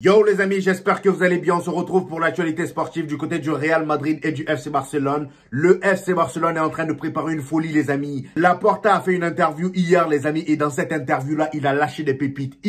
Yo les amis, j'espère que vous allez bien. On se retrouve pour l'actualité sportive du côté du Real Madrid et du FC Barcelone. Le FC Barcelone est en train de préparer une folie les amis. Laporta a fait une interview hier les amis et dans cette interview-là, il a lâché des pépites.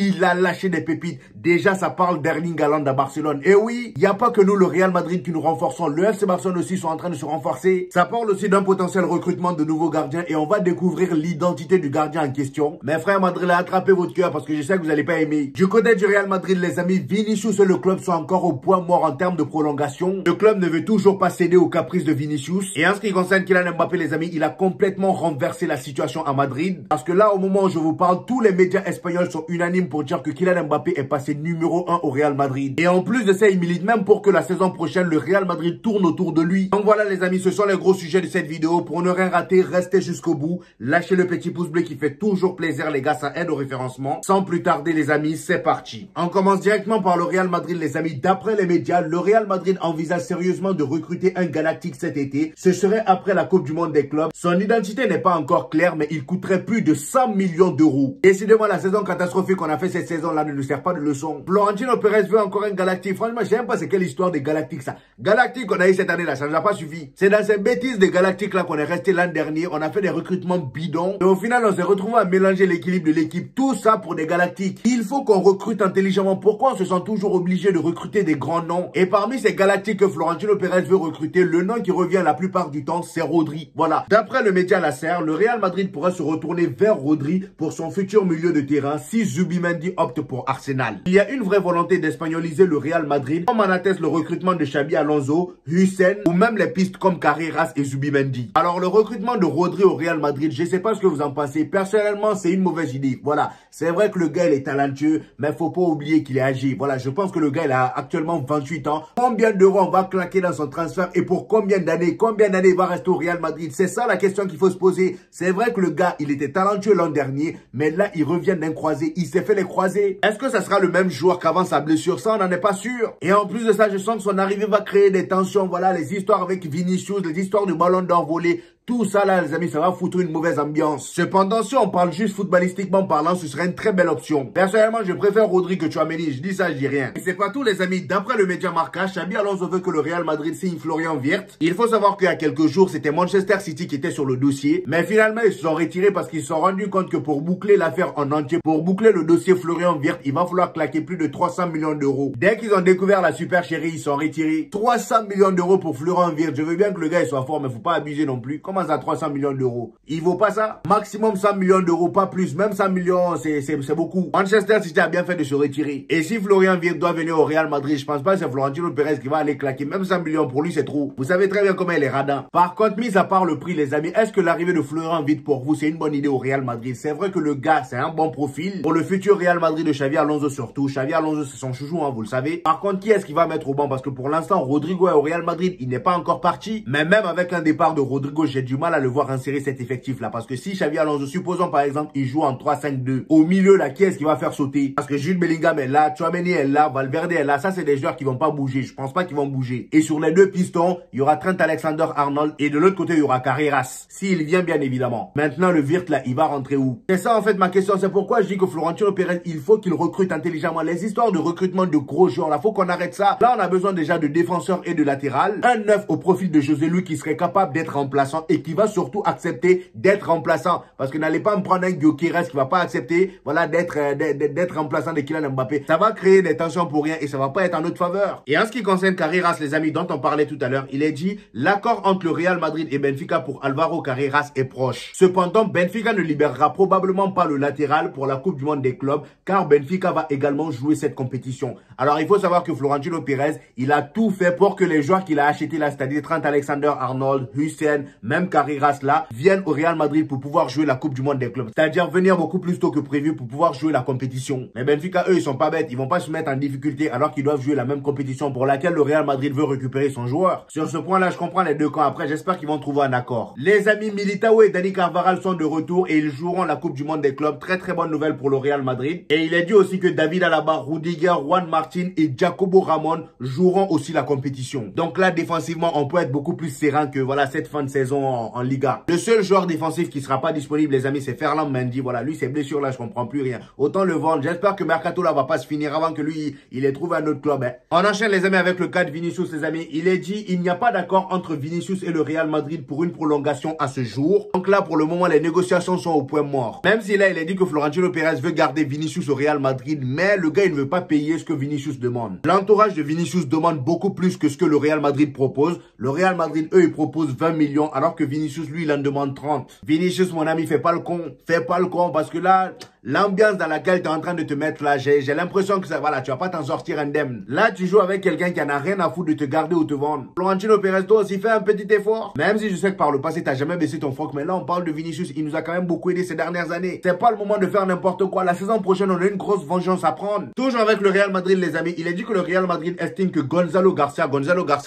Déjà, ça parle d'Erling Haaland à Barcelone. Et oui, il n'y a pas que nous, le Real Madrid, qui nous renforçons. Le FC Barcelone aussi sont en train de se renforcer. Ça parle aussi d'un potentiel recrutement de nouveaux gardiens et on va découvrir l'identité du gardien en question. Mes frères Madrid, attrapez votre cœur parce que je sais que vous n'allez pas aimer. Du côté du Real Madrid les amis, Vinicius et le club sont encore au point mort en termes de prolongation. Le club ne veut toujours pas céder aux caprices de Vinicius. Et en ce qui concerne Kylian Mbappé, les amis, il a complètement renversé la situation à Madrid. Parce que là, au moment où je vous parle, tous les médias espagnols sont unanimes pour dire que Kylian Mbappé est passé numéro 1 au Real Madrid. Et en plus de ça, il milite même pour que la saison prochaine, le Real Madrid tourne autour de lui. Donc voilà les amis, ce sont les gros sujets de cette vidéo. Pour ne rien rater, restez jusqu'au bout. Lâchez le petit pouce bleu qui fait toujours plaisir les gars, ça aide au référencement. Sans plus tarder les amis, c'est parti. On commence directement par le Real Madrid les amis. D'après les médias, le Real Madrid envisage sérieusement de recruter un Galactique cet été. Ce serait après la Coupe du Monde des clubs. Son identité n'est pas encore claire, mais il coûterait plus de 100 millions d'euros. Décidément, la saison catastrophique qu'on a fait cette saison-là ne nous sert pas de leçon. Florentino Pérez veut encore un Galactique. Franchement, je sais même pas c'est quelle histoire des Galactiques ça. Galactique qu'on a eu cette année-là, ça ne nous a pas suffi. C'est dans ces bêtises des Galactiques-là qu'on est resté l'an dernier. On a fait des recrutements bidons. Et au final, on s'est retrouvé à mélanger l'équilibre de l'équipe. Tout ça pour des Galactiques. Il faut qu'on recrute intelligemment. Pourquoi on se sent toujours obligé de recruter des grands noms? Et parmi ces Galactiques que Florentino Pérez veut recruter, le nom qui revient la plupart du temps, c'est Rodri. Voilà. D'après le média Lasser, le Real Madrid pourrait se retourner vers Rodri pour son futur milieu de terrain si Zubimendi opte pour Arsenal. Il y a une vraie volonté d'espagnoliser le Real Madrid, comme en atteste le recrutement de Xabi Alonso, Hussein ou même les pistes comme Carreras et Zubimendi. Alors le recrutement de Rodri au Real Madrid, je sais pas ce que vous en pensez. Personnellement, c'est une mauvaise idée. Voilà. C'est vrai que le gars il est talentueux, mais faut pas oublier qu'il est âgé. Voilà, je pense que le gars il a actuellement 28 ans. Combien d'euros on va claquer dans son transfert et pour combien d'années il va rester au Real Madrid? C'est ça la question qu'il faut se poser. C'est vrai que le gars, il était talentueux l'an dernier, mais là, il revient d'un croisé. Il s'est fait les croisés. Est-ce que ça sera le même joueur qu'avant sa blessure? Ça, on n'en est pas sûr. Et en plus de ça, je sens que son arrivée va créer des tensions. Voilà, les histoires avec Vinicius, les histoires de ballon d'or volé. Tout ça là, les amis, ça va foutre une mauvaise ambiance. Cependant, si on parle juste footballistiquement parlant, ce serait une très belle option. Personnellement, je préfère Rodri que Tchouaméni. Je dis ça, je dis rien. Et c'est pas tout, les amis. D'après le média Marca, Xabi Alonso veut que le Real Madrid signe Florian Wirtz. Il faut savoir qu'il y a quelques jours, c'était Manchester City qui était sur le dossier. Mais finalement, ils se sont retirés parce qu'ils se sont rendus compte que pour boucler l'affaire en entier, pour boucler le dossier Florian Wirtz, il va falloir claquer plus de 300 millions d'euros. Dès qu'ils ont découvert la super chérie, ils sont retirés. 300 millions d'euros pour Florian Wirtz. Je veux bien que le gars il soit fort, mais faut pas abuser non plus. Comment ça, 300 millions d'euros? Il vaut pas ça? Maximum 100 millions d'euros, pas plus. Même 100 millions, c'est beaucoup. Manchester City a bien fait de se retirer. Et si Florian Wirtz doit venir au Real Madrid, je pense pas que c'est Florentino Pérez qui va aller claquer. Même 100 millions pour lui, c'est trop. Vous savez très bien comment il est radin. Par contre, mis à part le prix, les amis, est-ce que l'arrivée de Florian Wirtz pour vous, c'est une bonne idée au Real Madrid? C'est vrai que le gars, c'est un bon profil. Pour le futur Real Madrid de Xabi Alonso surtout. Xabi Alonso, c'est son chouchou, hein, vous le savez. Par contre, qui est-ce qui va mettre au banc? Parce que pour l'instant, Rodrigo est au Real Madrid. Il n'est pas encore parti. Mais même avec un départ de Rodrigo, j'ai du mal à le voir insérer cet effectif-là. Parce que si Xabi Alonso, supposons par exemple, il joue en 3-5-2. Au milieu, là, qui est-ce qui va faire sauter? Parce que Jude Bellingham est là, Tchouaméni est là, Valverde est là. Ça, c'est des joueurs qui vont pas bouger. Je pense pas qu'ils vont bouger. Et sur les deux pistons, il y aura Trent Alexander-Arnold. Et de l'autre côté, il y aura Carreras. S'il vient, bien évidemment. Maintenant, le Wirtz, là, il va rentrer où? C'est ça, en fait, ma question. C'est pourquoi je dis que Florentino Pérez, il faut qu'il recrute intelligemment. Les histoires de recrutement de gros joueurs, là, faut qu'on arrête ça. Là, on a besoin déjà de défenseurs et de latéral. Un neuf au profil de José Lu qui serait capable d'être remplaçant et qui va surtout accepter d'être remplaçant. Parce que n'allez pas me prendre un Gyökeres qui va pas accepter, voilà, d'être remplaçant de Kylian Mbappé. Ça va créer des tensions pour rien et ça va pas être en notre faveur. Et en ce qui concerne Carreras, les amis, dont on parlait tout à l'heure, il est dit, l'accord entre le Real Madrid et Benfica pour Alvaro Carreras est proche. Cependant, Benfica ne libérera probablement pas le latéral pour la Coupe du Monde des clubs, car Benfica va également jouer cette compétition. Alors, il faut savoir que Florentino Pérez, il a tout fait pour que les joueurs qu'il a achetés là, c'est-à-dire Trent Alexander-Arnold, Hussein, même Carreras là, viennent au Real Madrid pour pouvoir jouer la Coupe du Monde des clubs. C'est-à-dire venir beaucoup plus tôt que prévu pour pouvoir jouer la compétition. Mais Benfica, eux, ils sont pas bêtes. Ils vont pas se mettre en difficulté alors qu'ils doivent jouer la même compétition pour laquelle le Real Madrid veut récupérer son joueur. Sur ce point-là, je comprends les deux camps. Après, j'espère qu'ils vont trouver un accord. Les amis, Militao et Dani Carvajal sont de retour et ils joueront la Coupe du Monde des clubs. Très très bonne nouvelle pour le Real Madrid. Et il est dit aussi que David Alaba, Rudiger, Juan Martin et Jacobo Ramon joueront aussi la compétition. Donc là, défensivement, on peut être beaucoup plus serein que voilà cette fin de saison actuellement en Liga. Le seul joueur défensif qui sera pas disponible, les amis, c'est Ferland Mendy. Voilà, lui, ses blessures là, je comprends plus rien. Autant le vendre. J'espère que Mercato là va pas se finir avant que lui, il ait trouvé un autre club. Hein. On enchaîne les amis avec le cas de Vinicius, les amis. Il est dit, il n'y a pas d'accord entre Vinicius et le Real Madrid pour une prolongation à ce jour. Donc là, pour le moment, les négociations sont au point mort. Même si là, il a dit que Florentino Pérez veut garder Vinicius au Real Madrid, mais le gars, il ne veut pas payer ce que Vinicius demande. L'entourage de Vinicius demande beaucoup plus que ce que le Real Madrid propose. Le Real Madrid, eux, ils proposent 20 millions, alors que Vinicius, lui, il en demande 30. Vinicius, mon ami, fais pas le con. Fais pas le con, parce que là, l'ambiance dans laquelle tu es en train de te mettre là, j'ai l'impression que ça, voilà, tu vas pas t'en sortir indemne. Là, tu joues avec quelqu'un qui en a rien à foutre de te garder ou te vendre. Florentino Pérez, toi aussi, fais un petit effort. Même si je sais que par le passé, t'as jamais baissé ton froc, mais là, on parle de Vinicius, il nous a quand même beaucoup aidé ces dernières années. C'est pas le moment de faire n'importe quoi. La saison prochaine, on a une grosse vengeance à prendre. Toujours avec le Real Madrid, les amis, il est dit que le Real Madrid estime que Gonzalo Garcia,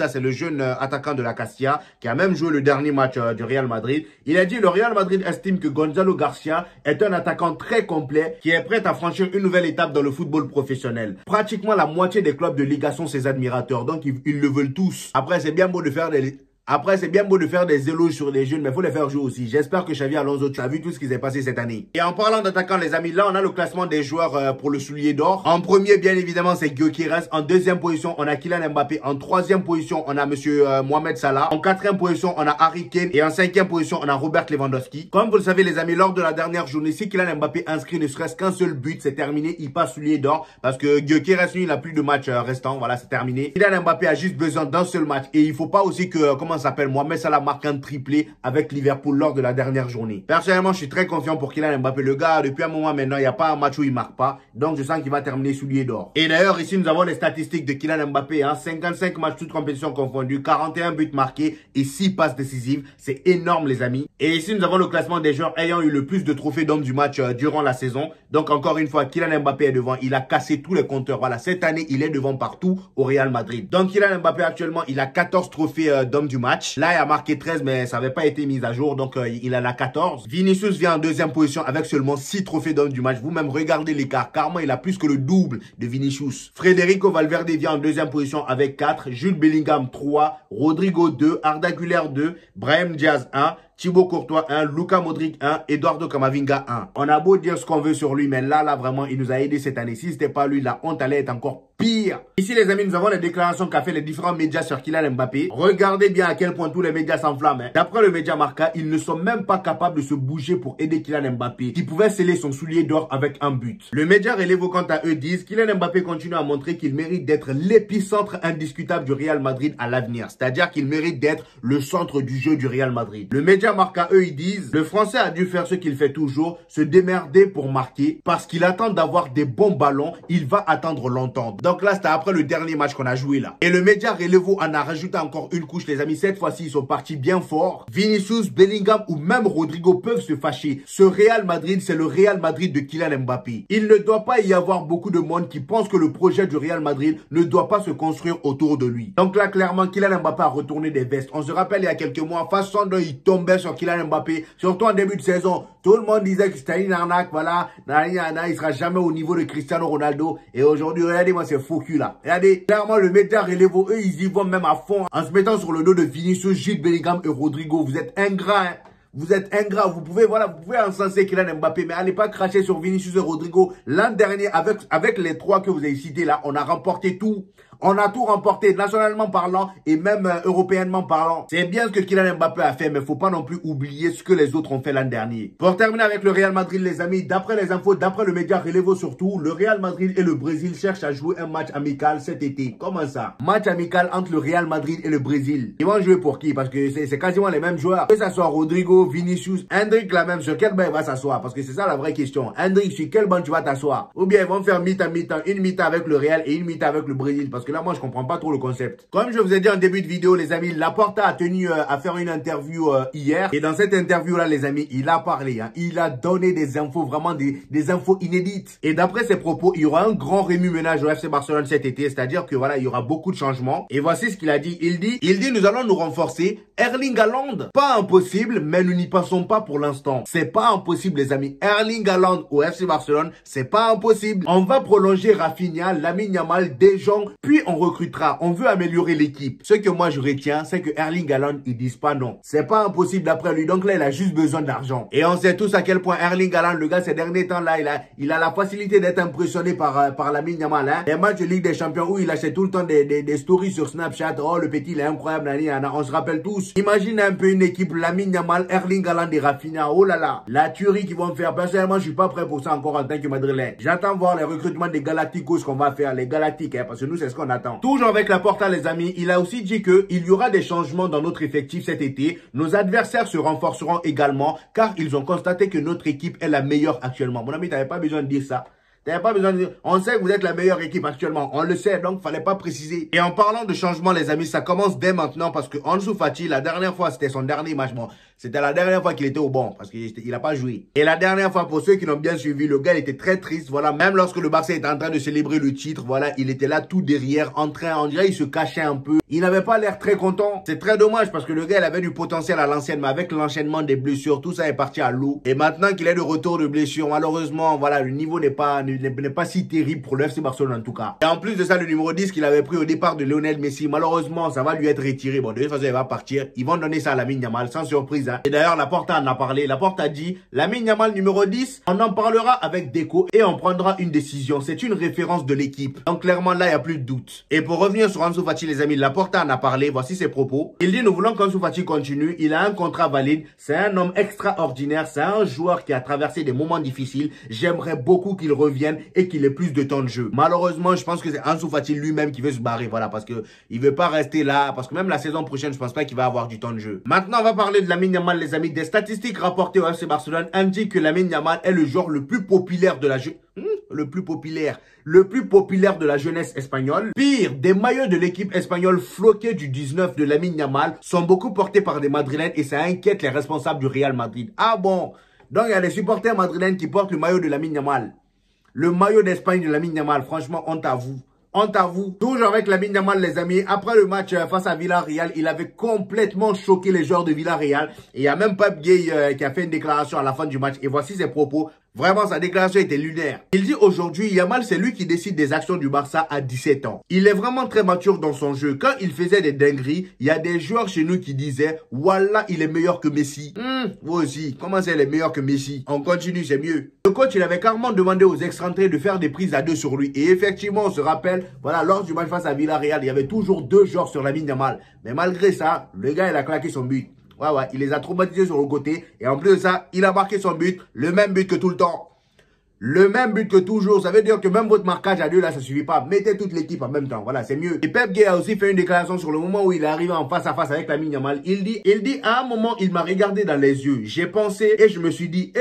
c'est le jeune attaquant de la Castilla, qui a même joué le dernier match du Real Madrid. Il a dit le Real Madrid estime que Gonzalo Garcia est un attaquant très complet, qui est prêt à franchir une nouvelle étape dans le football professionnel. Pratiquement la moitié des clubs de Liga sont ses admirateurs, donc ils le veulent tous. Après, c'est bien beau de faire des éloges sur les jeunes, mais il faut les faire jouer aussi. J'espère que Xavi Alonso, tu as vu tout ce qui s'est passé cette année. Et en parlant d'attaquants, les amis, là, on a le classement des joueurs pour le soulier d'or. En premier, bien évidemment, c'est Gyökeres. En deuxième position, on a Kylian Mbappé. En troisième position, on a monsieur Mohamed Salah. En quatrième position, on a Harry Kane. Et en cinquième position, on a Robert Lewandowski. Comme vous le savez, les amis, lors de la dernière journée, si Kylian Mbappé inscrit ne serait-ce qu'un seul but, c'est terminé. Il passe soulier d'or parce que Gyökeres, lui, il n'a plus de match restant. Voilà, c'est terminé. Kylian Mbappé a juste besoin d'un seul match. Et il faut pas aussi que, comment ça s'appelle, Mohamed Salah marque un triplé avec Liverpool lors de la dernière journée. Personnellement, je suis très confiant pour Kylian Mbappé. Le gars, depuis un moment maintenant, il n'y a pas un match où il marque pas. Donc, je sens qu'il va terminer soulier d'or. Et d'ailleurs, ici, nous avons les statistiques de Kylian Mbappé. Hein, 55 matchs, toutes compétitions confondues, 41 buts marqués et 6 passes décisives. C'est énorme, les amis. Et ici, nous avons le classement des joueurs ayant eu le plus de trophées d'homme du match durant la saison. Donc, encore une fois, Kylian Mbappé est devant. Il a cassé tous les compteurs. Voilà, cette année, il est devant partout au Real Madrid. Donc, Kylian Mbappé, actuellement, il a 14 trophées d'homme du match. Là, il a marqué 13, mais ça n'avait pas été mis à jour, donc il en a 14. Vinicius vient en deuxième position avec seulement 6 trophées d'homme du match. Vous-même, regardez l'écart. Carrément, il a plus que le double de Vinicius. Federico Valverde vient en deuxième position avec 4. Jude Bellingham 3. Rodrigo 2. Arda Güler 2. Brahim Diaz 1. Thibaut Courtois 1, Luka Modric 1, Eduardo Camavinga 1. On a beau dire ce qu'on veut sur lui, mais là, vraiment, il nous a aidé cette année. Si c'était pas lui, la honte allait être encore pire. Ici, les amis, nous avons les déclarations qu'a fait les différents médias sur Kylian Mbappé. Regardez bien à quel point tous les médias s'enflamment. Hein. D'après le média Marca, ils ne sont même pas capables de se bouger pour aider Kylian Mbappé, qui pouvait sceller son soulier d'or avec un but. Le média Relevo, quant à eux, disent Kylian Mbappé continue à montrer qu'il mérite d'être l'épicentre indiscutable du Real Madrid à l'avenir. C'est-à-dire qu'il mérite d'être le centre du jeu du Real Madrid. Le média Marca, eux, ils disent le Français a dû faire ce qu'il fait toujours, se démerder pour marquer, parce qu'il attend d'avoir des bons ballons, il va attendre longtemps. Donc là, c'était après le dernier match qu'on a joué là. Et le média Relevo en a rajouté encore une couche, les amis. Cette fois-ci, ils sont partis bien fort. Vinicius, Bellingham ou même Rodrigo peuvent se fâcher. Ce Real Madrid, c'est le Real Madrid de Kylian Mbappé. Il ne doit pas y avoir beaucoup de monde qui pense que le projet du Real Madrid ne doit pas se construire autour de lui. Donc là, clairement, Kylian Mbappé a retourné des vestes. On se rappelle il y a quelques mois, façon dont il tombait sur Kylian Mbappé, surtout en début de saison. Tout le monde disait que c'était une arnaque, voilà. Il sera jamais au niveau de Cristiano Ronaldo. Et aujourd'hui, regardez-moi ces faux culs là. Regardez, clairement, le média Relevo, eux, ils y vont même à fond en se mettant sur le dos de Vinicius, Jude Bellingham et Rodrigo. Vous êtes ingrats, hein. Vous êtes ingrats. Vous pouvez encenser Kylian Mbappé, mais allez pas cracher sur Vinicius et Rodrigo. L'an dernier, avec les trois que vous avez cités là, on a remporté tout. On a tout remporté, nationalement parlant et même européennement parlant. C'est bien ce que Kylian Mbappé a fait, mais faut pas non plus oublier ce que les autres ont fait l'an dernier. Pour terminer avec le Real Madrid, les amis, d'après les infos, d'après le média Relevo surtout, le Real Madrid et le Brésil cherchent à jouer un match amical cet été. Comment ça? Match amical entre le Real Madrid et le Brésil. Ils vont jouer pour qui? Parce que c'est quasiment les mêmes joueurs. Que ça soit Rodrigo, Vinicius, Hendrik là même, sur quel banc il va s'asseoir? Parce que c'est ça la vraie question. Hendrik, sur quel banc tu vas t'asseoir? Ou bien ils vont faire mi-temps, une mi-temps avec le Real et une mi-temps avec le Brésil. Parce que là, moi, je comprends pas trop le concept. Comme je vous ai dit en début de vidéo, les amis, Laporta a tenu à faire une interview hier. Et dans cette interview-là, les amis, il a parlé. Hein, il a donné des infos, vraiment des infos inédites. Et d'après ses propos, il y aura un grand remue-ménage au FC Barcelone cet été. C'est-à-dire que voilà, il y aura beaucoup de changements. Et voici ce qu'il a dit. Il dit, nous allons nous renforcer. Erling Haaland, pas impossible, mais nous n'y pensons pas pour l'instant. C'est pas impossible, les amis. Erling Haaland au FC Barcelone, c'est pas impossible. On va prolonger Rafinha, Lamine Yamal, De Jong, puis on recrutera, on veut améliorer l'équipe. Ce que moi je retiens, c'est que Erling Haaland, ils disent pas non. C'est pas impossible d'après lui. Donc là, il a juste besoin d'argent. Et on sait tous à quel point Erling Haaland, le gars, ces derniers temps-là, il a la facilité d'être impressionné par Lamine Yamal. Hein. Les matchs de Ligue des Champions où il achète tout le temps des stories sur Snapchat. Oh, le petit, il est incroyable. On se rappelle tous. Imagine un peu une équipe, Lamine Yamal, Erling Haaland et Rafinha. Oh là là. La tuerie qu'ils vont faire. Personnellement, je suis pas prêt pour ça encore en tant que madrilène. J'attends voir les recrutements des Galacticos qu'on va faire. Les Galactiques, hein, parce que nous, c'est ce qu'on attend. Toujours avec Laporta, les amis, il a aussi dit qu'il y aura des changements dans notre effectif cet été. Nos adversaires se renforceront également car ils ont constaté que notre équipe est la meilleure actuellement. Mon ami, tu n'avais pas besoin de dire ça. T'avais pas besoin de dire, on sait que vous êtes la meilleure équipe actuellement. On le sait, donc fallait pas préciser. Et en parlant de changement, les amis, ça commence dès maintenant parce que Ansu Fati, la dernière fois, c'était son dernier match. Bon, c'était la dernière fois qu'il était au banc parce qu'il a pas joué. Et la dernière fois, pour ceux qui l'ont bien suivi, le gars, il était très triste. Voilà, même lorsque le Barça était en train de célébrer le titre, voilà, il était là tout derrière, on dirait, il se cachait un peu. Il n'avait pas l'air très content. C'est très dommage parce que le gars, il avait du potentiel à l'ancienne, mais avec l'enchaînement des blessures, tout ça est parti à l'eau. Et maintenant qu'il est de retour de blessure, malheureusement, voilà, le niveau n'est pas si terrible pour le FC Barcelone en tout cas. Et en plus de ça, le numéro 10 qu'il avait pris au départ de Lionel Messi, malheureusement, ça va lui être retiré. Bon, de toute façon, il va partir. Ils vont donner ça à Lamine Yamal, sans surprise. Hein. Et d'ailleurs, Laporta en a parlé. Laporta a dit, Lamine Yamal numéro 10, on en parlera avec Deco et on prendra une décision. C'est une référence de l'équipe. Donc clairement, là, il n'y a plus de doute. Et pour revenir sur Ansu Fati, les amis, Laporta en a parlé. Voici ses propos. Il dit, nous voulons qu'Ansu Fati continue. Il a un contrat valide. C'est un homme extraordinaire. C'est un joueur qui a traversé des moments difficiles. J'aimerais beaucoup qu'il revienne et qu'il ait plus de temps de jeu. Malheureusement, je pense que c'est Ansu Fati lui-même qui veut se barrer, voilà, parce que il veut pas rester là, parce que même la saison prochaine, je pense pas qu'il va avoir du temps de jeu. Maintenant, on va parler de Lamine Yamal, les amis. Des statistiques rapportées au FC Barcelone indiquent que Lamine Yamal est le joueur le plus populaire de la le plus populaire de la jeunesse espagnole. Pire, des maillots de l'équipe espagnole floqués du 19 de Lamine Yamal sont beaucoup portés par des Madrilènes et ça inquiète les responsables du Real Madrid. Ah bon? Donc, il y a des supporters madrilènes qui portent le maillot de Lamine Yamal. Le maillot d'Espagne de Lamine Yamal, franchement, honte à vous. Honte à vous. Toujours avec Lamine Yamal, les amis. Après le match face à Villarreal, il avait complètement choqué les joueurs de Villarreal. Et il y a même Pape Gueye qui a fait une déclaration à la fin du match. Et voici ses propos. Vraiment, sa déclaration était lunaire. Il dit aujourd'hui, Yamal, c'est lui qui décide des actions du Barça à 17 ans. Il est vraiment très mature dans son jeu. Quand il faisait des dingueries, il y a des joueurs chez nous qui disaient, voilà, il est meilleur que Messi. Vous aussi, comment c'est, il est meilleur que Messi? On continue, c'est mieux. Le coach, il avait carrément demandé aux excentrés de faire des prises à deux sur lui. Et effectivement, on se rappelle, voilà, lors du match face à Villarreal, il y avait toujours deux joueurs sur Lamine Yamal. Mais malgré ça, le gars, il a claqué son but. Ouais, il les a traumatisés sur le côté. Et en plus de ça, il a marqué son but. Le même but que tout le temps. Le même but que toujours. Ça veut dire que même votre marquage à deux, là, ça suffit pas. Mettez toute l'équipe en même temps. Voilà, c'est mieux. Et Pep Gueye a aussi fait une déclaration sur le moment où il est arrivé en face à face avec Lamine Yamal. Il dit, à un moment, il m'a regardé dans les yeux. J'ai pensé et je me suis dit,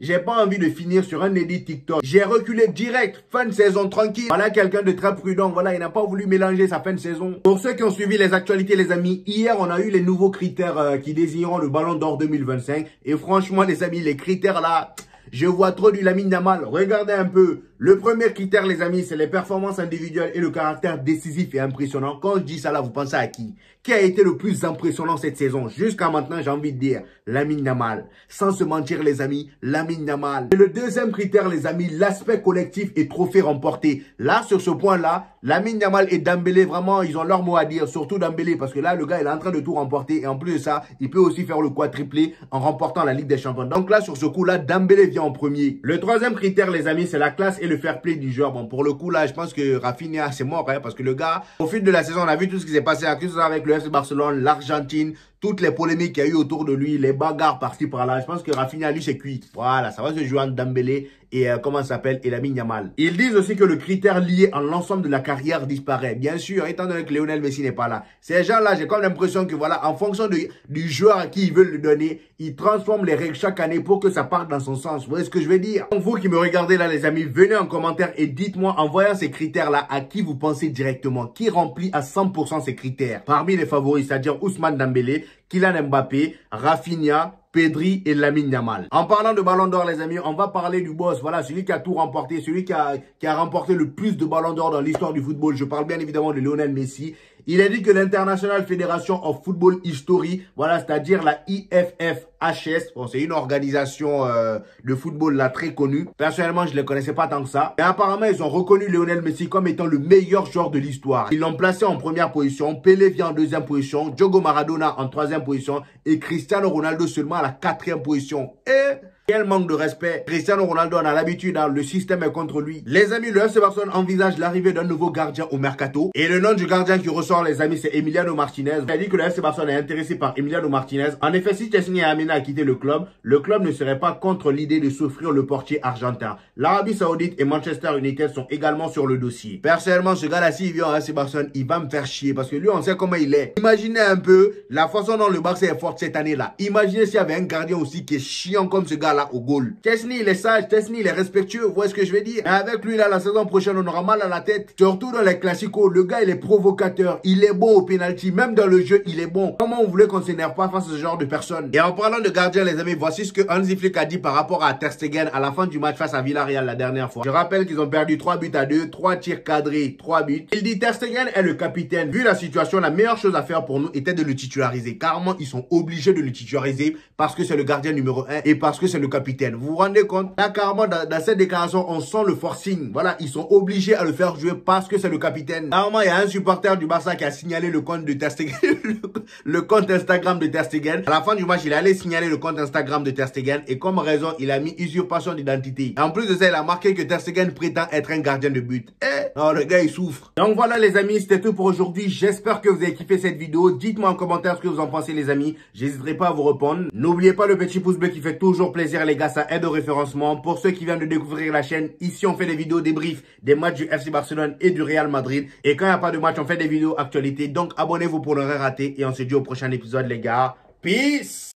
j'ai pas envie de finir sur un edit TikTok. J'ai reculé direct. Fin de saison tranquille. Voilà quelqu'un de très prudent. Voilà, il n'a pas voulu mélanger sa fin de saison. Pour ceux qui ont suivi les actualités, les amis, hier, on a eu les nouveaux critères qui désigneront le Ballon d'Or 2025. Et franchement, les amis, les critères là... Je vois trop du Lamine Yamal. Regardez un peu. Le premier critère, les amis, c'est les performances individuelles et le caractère décisif et impressionnant. Quand je dis ça là, vous pensez à qui? Qui a été le plus impressionnant cette saison? Jusqu'à maintenant, j'ai envie de dire Lamine Yamal. Sans se mentir, les amis, Lamine Yamal. Et le deuxième critère, les amis, l'aspect collectif et trophée remporté. Là, sur ce point-là, Lamine Yamal et Dembélé, vraiment, ils ont leur mot à dire. Surtout Dembélé, parce que là, le gars, il est en train de tout remporter. Et en plus de ça, il peut aussi faire le quadruplé en remportant la Ligue des Champions. Donc là, sur ce coup-là, Dembélé vient en premier. Le troisième critère, les amis, c'est la classe et le fair play du joueur. Bon, pour le coup, là, je pense que Rafinha, c'est mort, hein, parce que le gars, au fil de la saison, on a vu tout ce qui s'est passé avec le FC Barcelone, l'Argentine, toutes les polémiques qu'il y a eu autour de lui, les bagarres par-ci par-là. Je pense que Rafinha, lui, c'est cuit. Voilà, ça va se jouer entre Dembélé et comment ça s'appelle, et Lamine Yamal. Ils disent aussi que le critère lié à l'ensemble de la carrière disparaît. Bien sûr, étant donné que Lionel Messi n'est pas là. Ces gens-là, j'ai comme l'impression que voilà, en fonction du joueur à qui ils veulent le donner, ils transforment les règles chaque année pour que ça parte dans son sens. Vous voyez ce que je veux dire? Donc vous qui me regardez là, les amis, venez en commentaire et dites-moi, en voyant ces critères-là, à qui vous pensez directement, qui remplit à 100% ces critères. Parmi les favoris, c'est-à-dire Ousmane Dembélé, Kylian Mbappé, Rafinha, Pedri et Lamine Yamal. En parlant de ballon d'or, les amis, on va parler du boss. Voilà, celui qui a tout remporté, celui qui a remporté le plus de ballons d'or dans l'histoire du football. Je parle bien évidemment de Lionel Messi. Il a dit que l'International Federation of Football History, voilà, c'est-à-dire la IFFHS, bon, c'est une organisation de football là très connue. Personnellement, je ne les connaissais pas tant que ça. Et apparemment, ils ont reconnu Lionel Messi comme étant le meilleur joueur de l'histoire. Ils l'ont placé en première position, Pelé vient en deuxième position, Diogo Maradona en troisième position et Cristiano Ronaldo seulement à la quatrième position. Et quel manque de respect. Cristiano Ronaldo en a l'habitude, hein, le système est contre lui. Les amis, le FC Barcelone envisage l'arrivée d'un nouveau gardien au mercato. Et le nom du gardien qui ressort, les amis, c'est Emiliano Martinez. Il a dit que le FC Barcelone est intéressé par Emiliano Martinez. En effet, si Chesney Amina a quitté le club ne serait pas contre l'idée de s'offrir le portier argentin. L'Arabie Saoudite et Manchester United sont également sur le dossier. Personnellement, ce gars-là, s'il vient au FC Barcelone, il va me faire chier parce que lui, on sait comment il est. Imaginez un peu la façon dont le Barça est fort cette année-là. Imaginez s'il y avait un gardien aussi qui est chiant comme ce gars-là au goal. Chesney, il est sage, Chesney, il est respectueux, vous voyez ce que je veux dire? Et avec lui, là, la saison prochaine, on aura mal à la tête. Surtout dans les classicos, le gars, il est provocateur, il est bon au penalty, même dans le jeu, il est bon. Comment on voulait qu'on s'énerve pas face à ce genre de personnes? Et en parlant de gardien, les amis, voici ce que Hansi Flick a dit par rapport à Ter Stegen à la fin du match face à Villarreal la dernière fois. Je rappelle qu'ils ont perdu 3-2, 3 tirs cadrés, 3 buts. Il dit Ter Stegen est le capitaine. Vu la situation, la meilleure chose à faire pour nous était de le titulariser. Carrément, ils sont obligés de le titulariser parce que c'est le gardien numéro 1 et parce que c'est le capitaine. Vous vous rendez compte? Là, carrément, dans cette déclaration, on sent le forcing. Voilà, ils sont obligés à le faire jouer parce que c'est le capitaine. Carrément, il y a un supporter du Barça qui a signalé le compte de Ter Stegen, le compte Instagram de Ter Stegen. À la fin du match, il allait signaler le compte Instagram de Ter Stegen et comme raison, il a mis usurpation d'identité. En plus de ça, il a marqué que Ter Stegen prétend être un gardien de but. Non, le gars, il souffre. Donc voilà, les amis, c'était tout pour aujourd'hui. J'espère que vous avez kiffé cette vidéo. Dites-moi en commentaire ce que vous en pensez, les amis. J'hésiterai pas à vous répondre. N'oubliez pas le petit pouce bleu qui fait toujours plaisir, les gars. Ça aide au référencement. Pour ceux qui viennent de découvrir la chaîne, ici, on fait des vidéos débriefs des matchs du FC Barcelone et du Real Madrid. Et quand il n'y a pas de match, on fait des vidéos actualités. Donc, abonnez-vous pour ne rien rater. Et on se dit au prochain épisode, les gars. Peace!